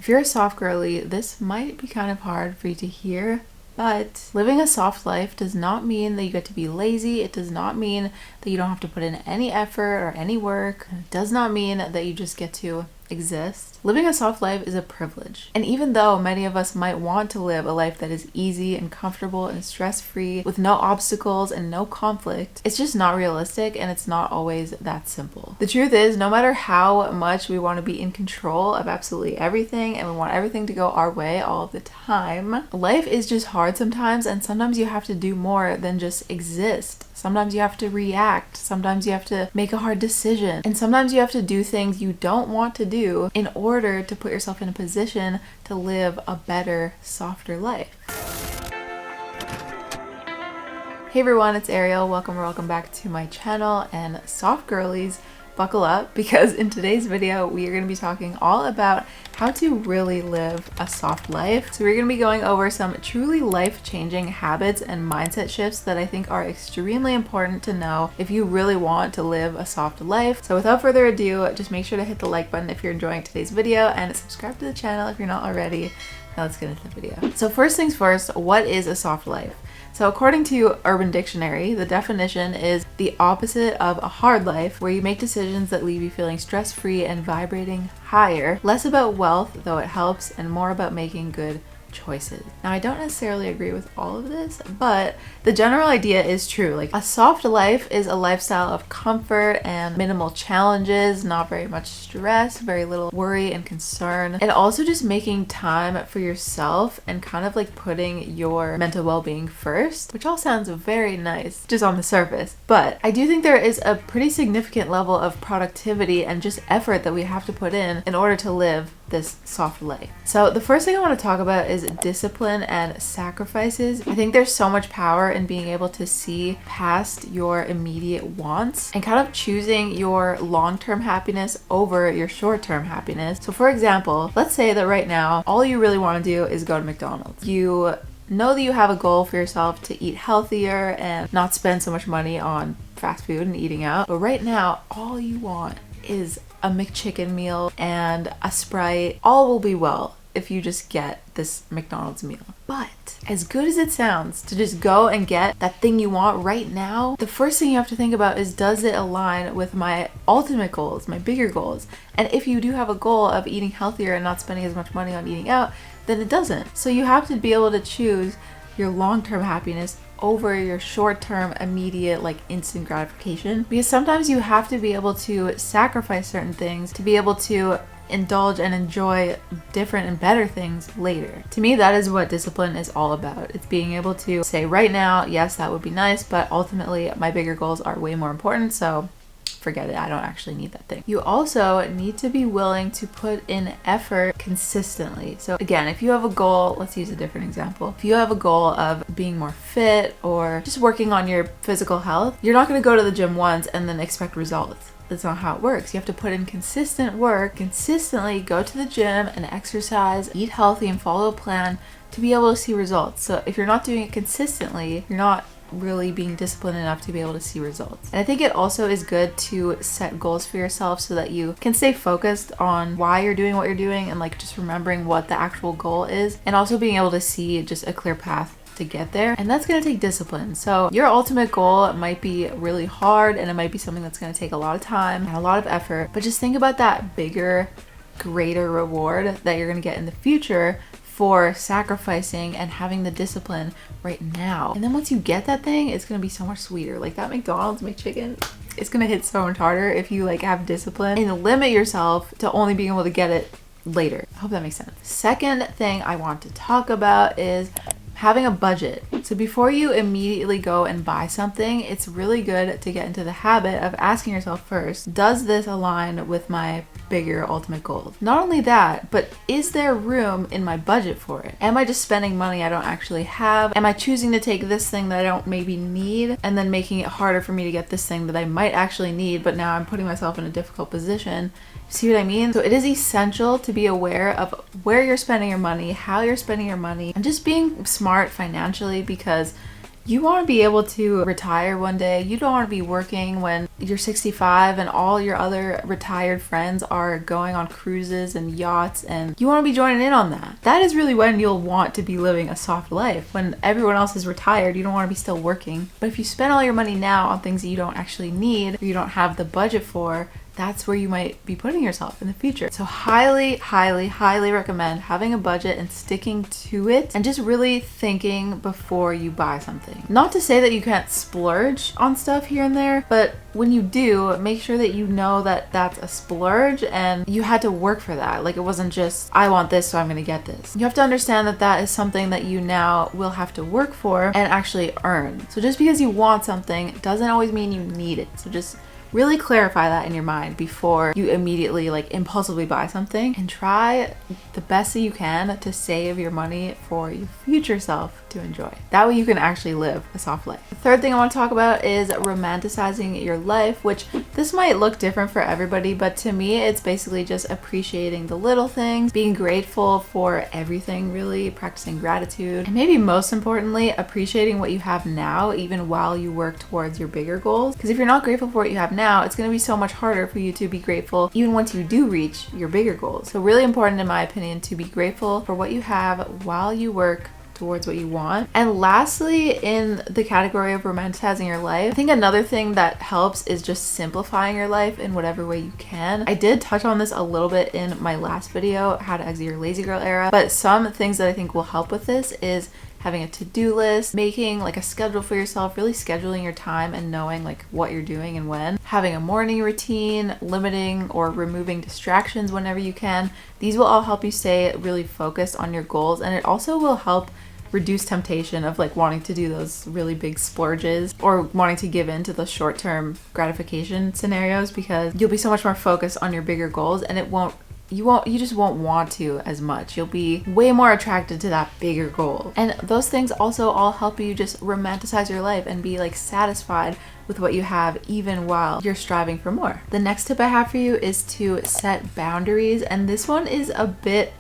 If you're a soft girly, this might be kind of hard for you to hear, but living a soft life does not mean that you get to be lazy. It does not mean that you don't have to put in any effort or any work. It does not mean that you just get to exist. Living a soft life is a privilege. And even though many of us might want to live a life that is easy and comfortable and stress-free with no obstacles and no conflict, it's just not realistic and it's not always that simple. The truth is, no matter how much we want to be in control of absolutely everything and we want everything to go our way all of the time, life is just hard sometimes, and sometimes you have to do more than just exist. Sometimes you have to react. Sometimes you have to make a hard decision. And sometimes you have to do things you don't want to do in order to put yourself in a position to live a better, softer life. Hey everyone, it's Ariel. Welcome back to my channel. And soft girlies, buckle up, because in today's video we are going to be talking all about how to really live a soft life. So we're going to be going over some truly life-changing habits and mindset shifts that I think are extremely important to know if you really want to live a soft life. So without further ado, just make sure to hit the like button if you're enjoying today's video and subscribe to the channel if you're not already. Now let's get into the video. So first things first, what is a soft life? So according to Urban Dictionary, the definition is the opposite of a hard life, where you make decisions that leave you feeling stress-free and vibrating higher, less about wealth, though it helps, and more about making good choices. Now, I don't necessarily agree with all of this, but the general idea is true. Like, a soft life is a lifestyle of comfort and minimal challenges, not very much stress, very little worry and concern, and also just making time for yourself and kind of like putting your mental well-being first, which all sounds very nice just on the surface. But I do think there is a pretty significant level of productivity and just effort that we have to put in order to live this soft life. So the first thing I want to talk about is discipline and sacrifices. I think there's so much power in being able to see past your immediate wants and kind of choosing your long-term happiness over your short-term happiness. So for example, let's say that right now all you really want to do is go to McDonald's. You know that you have a goal for yourself to eat healthier and not spend so much money on fast food and eating out, but right now all you want is a McChicken meal and a Sprite. All will be well if you just get this McDonald's meal. But as good as it sounds to just go and get that thing you want right now, the first thing you have to think about is, does it align with my ultimate goals, my bigger goals? And if you do have a goal of eating healthier and not spending as much money on eating out, then it doesn't. So you have to be able to choose your long-term happiness over your short-term, immediate, like instant gratification, because sometimes you have to be able to sacrifice certain things to be able to indulge and enjoy different and better things later. To me, that is what discipline is all about. It's being able to say right now, yes, that would be nice, but ultimately my bigger goals are way more important, so forget it, I don't actually need that thing. You also need to be willing to put in effort consistently. So again, if you have a goal, let's use a different example. If you have a goal of being more fit or just working on your physical health, you're not going to go to the gym once and then expect results. That's not how it works. You have to put in consistent work, consistently go to the gym and exercise, eat healthy and follow a plan to be able to see results. So if you're not doing it consistently, you're not really being disciplined enough to be able to see results. And I think it also is good to set goals for yourself so that you can stay focused on why you're doing what you're doing and like just remembering what the actual goal is, and also being able to see just a clear path to get there. And that's going to take discipline. So your ultimate goal might be really hard and it might be something that's going to take a lot of time and a lot of effort, but just think about that bigger, greater reward that you're going to get in the future for sacrificing and having the discipline right now. And then once you get that thing, it's gonna be so much sweeter. Like that McDonald's McChicken, it's gonna hit so much harder if you like have discipline and limit yourself to only being able to get it later. I hope that makes sense. Second thing I want to talk about is having a budget. So before you immediately go and buy something, it's really good to get into the habit of asking yourself first, does this align with my bigger ultimate goals? Not only that, but is there room in my budget for it? Am I just spending money I don't actually have? Am I choosing to take this thing that I don't maybe need and then making it harder for me to get this thing that I might actually need, but now I'm putting myself in a difficult position? See what I mean? So it is essential to be aware of where you're spending your money, how you're spending your money, and just being smart financially, because You want to be able to retire one day. You don't want to be working when you're 65 and all your other retired friends are going on cruises and yachts, and you want to be joining in on that. That is really when you'll want to be living a soft life. When everyone else is retired, you don't want to be still working. But if you spend all your money now on things that you don't actually need or you don't have the budget for, that's where you might be putting yourself in the future. So highly, highly, highly recommend having a budget and sticking to it and just really thinking before you buy something. Not to say that you can't splurge on stuff here and there, but when you do, make sure that you know that that's a splurge and you had to work for that. Like, it wasn't just, I want this, so I'm gonna get this. You have to understand that that is something that you now will have to work for and actually earn. So just because you want something doesn't always mean you need it. So just really clarify that in your mind before you immediately like impulsively buy something, and try the best that you can to save your money for your future self to enjoy. That way you can actually live a soft life. The third thing I want to talk about is romanticizing your life, which this might look different for everybody, but to me it's basically just appreciating the little things, being grateful for everything, really practicing gratitude, and maybe most importantly appreciating what you have now even while you work towards your bigger goals. Because if you're not grateful for what you have now, it's going to be so much harder for you to be grateful even once you do reach your bigger goals. So really important in my opinion to be grateful for what you have while you work towards what you want. And lastly, in the category of romanticizing your life, I think another thing that helps is just simplifying your life in whatever way you can. I did touch on this a little bit in my last video, how to exit your lazy girl era, but some things that I think will help with this is having a to-do list, making like a schedule for yourself, really scheduling your time and knowing like what you're doing and when, having a morning routine, limiting or removing distractions whenever you can. These will all help you stay really focused on your goals, and it also will help reduce temptation of like wanting to do those really big splurges or wanting to give in to the short-term gratification scenarios, because you'll be so much more focused on your bigger goals, and you just won't want to as much. You'll be way more attracted to that bigger goal. And those things also all help you just romanticize your life and be like satisfied with what you have even while you're striving for more. The next tip I have for you is to set boundaries, and this one is a bit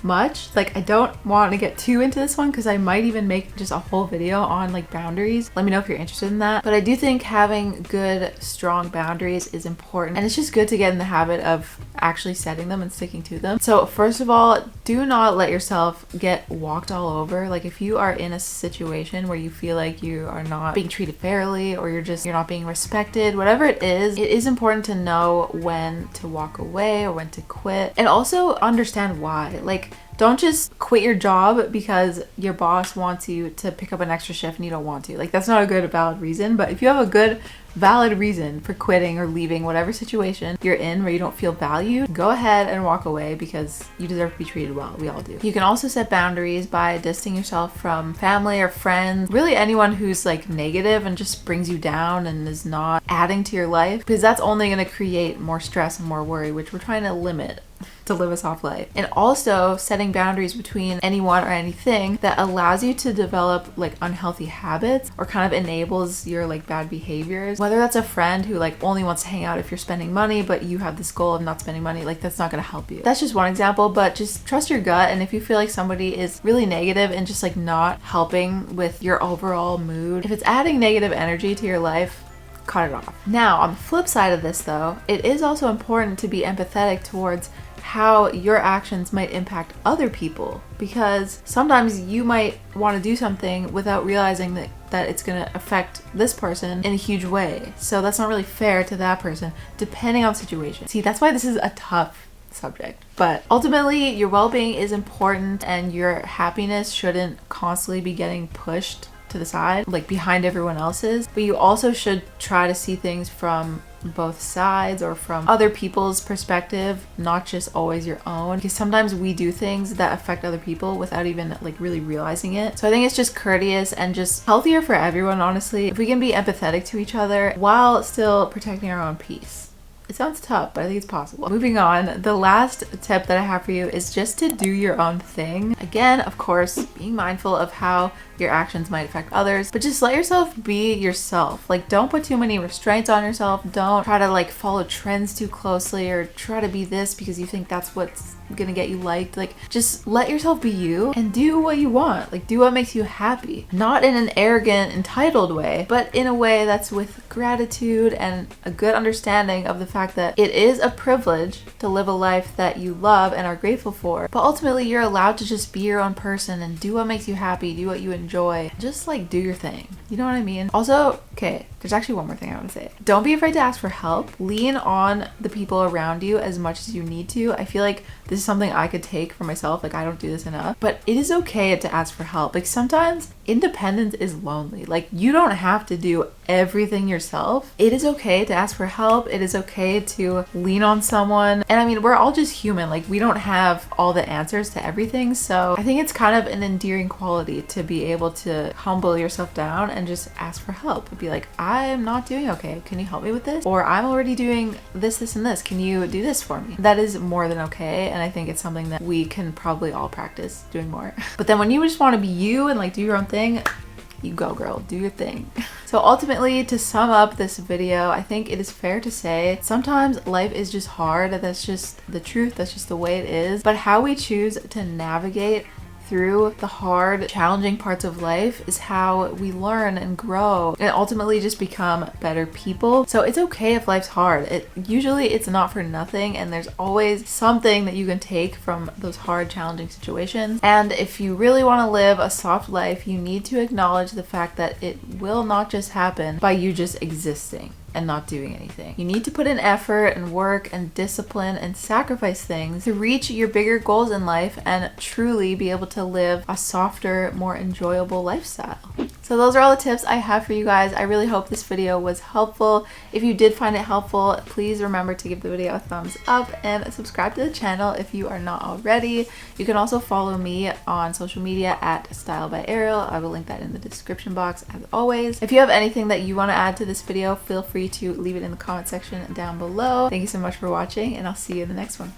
much. Like, I don't want to get too into this one because I might even make just a whole video on like boundaries. Let me know if you're interested in that. But I do think having good, strong boundaries is important, and it's just good to get in the habit of actually setting them and sticking to them. So first of all, do not let yourself get walked all over. Like, if you are in a situation where you feel like you are not being treated fairly, or you're not being respected, whatever it is important to know when to walk away or when to quit, and also understand why. Like, don't just quit your job because your boss wants you to pick up an extra shift and you don't want to. Like, that's not a good valid reason. But if you have a good valid reason for quitting or leaving whatever situation you're in where you don't feel valued, go ahead and walk away, because you deserve to be treated well. We all do. You can also set boundaries by distancing yourself from family or friends, really anyone who's like negative and just brings you down and is not adding to your life, because that's only going to create more stress and more worry, which we're trying to limit to live a soft life. And also setting boundaries between anyone or anything that allows you to develop like unhealthy habits or kind of enables your like bad behaviors. Whether that's a friend who like only wants to hang out if you're spending money, but you have this goal of not spending money, like that's not going to help you. That's just one example, but just trust your gut. And if you feel like somebody is really negative and just like not helping with your overall mood, if it's adding negative energy to your life, cut it off. Now, on the flip side of this though, it is also important to be empathetic towards how your actions might impact other people, because sometimes you might want to do something without realizing that it's going to affect this person in a huge way. So that's not really fair to that person, depending on the situation. See, that's why this is a tough subject. But ultimately, your well-being is important, and your happiness shouldn't constantly be getting pushed to the side, like behind everyone else's. But you also should try to see things from both sides or from other people's perspective, not just always your own, because sometimes we do things that affect other people without even like really realizing it. So I think it's just courteous and just healthier for everyone, honestly, if we can be empathetic to each other while still protecting our own peace. It sounds tough, but I think it's possible. Moving on, the last tip that I have for you is just to do your own thing. Again, of course, being mindful of how your actions might affect others, but just let yourself be yourself. Like, don't put too many restraints on yourself. Don't try to like follow trends too closely or try to be this because you think that's what's gonna get you liked. Like, just let yourself be you and do what you want. Like, do what makes you happy. Not in an arrogant, entitled way, but in a way that's with gratitude and a good understanding of the fact that it is a privilege to live a life that you love and are grateful for. But ultimately, you're allowed to just be your own person and do what makes you happy, do what you enjoy. Just like do your thing. You know what I mean? Also, okay, there's actually one more thing I want to say. Don't be afraid to ask for help. Lean on the people around you as much as you need to. I feel like this is something I could take for myself. Like, I don't do this enough, but it is okay to ask for help. Like, sometimes independence is lonely. Like, you don't have to do everything yourself. It is okay to ask for help. It is okay to lean on someone. And I mean, we're all just human. Like, we don't have all the answers to everything. So I think it's kind of an endearing quality to be able to humble yourself down and just ask for help. Be like, I'm not doing okay. Can you help me with this? Or I'm already doing this, and this. Can you do this for me? That is more than okay. And I think it's something that we can probably all practice doing more. But then when you just want to be you and like do your own thing, you go, girl, do your thing. So ultimately, to sum up this video, I think it is fair to say sometimes life is just hard. That's just the truth. That's just the way it is. But how we choose to navigate through the hard, challenging parts of life is how we learn and grow and ultimately just become better people. So it's okay if life's hard. Usually it's not for nothing, and there's always something that you can take from those hard, challenging situations. And if you really want to live a soft life, you need to acknowledge the fact that it will not just happen by you just existing and not doing anything. You need to put in effort and work and discipline and sacrifice things to reach your bigger goals in life and truly be able to live a softer, more enjoyable lifestyle. So those are all the tips I have for you guys. I really hope this video was helpful. If you did find it helpful, please remember to give the video a thumbs up and subscribe to the channel if you are not already. You can also follow me on social media at Style by Ariel. I will link that in the description box as always. If you have anything that you want to add to this video, feel free to leave it in the comment section down below. Thank you so much for watching, and I'll see you in the next one.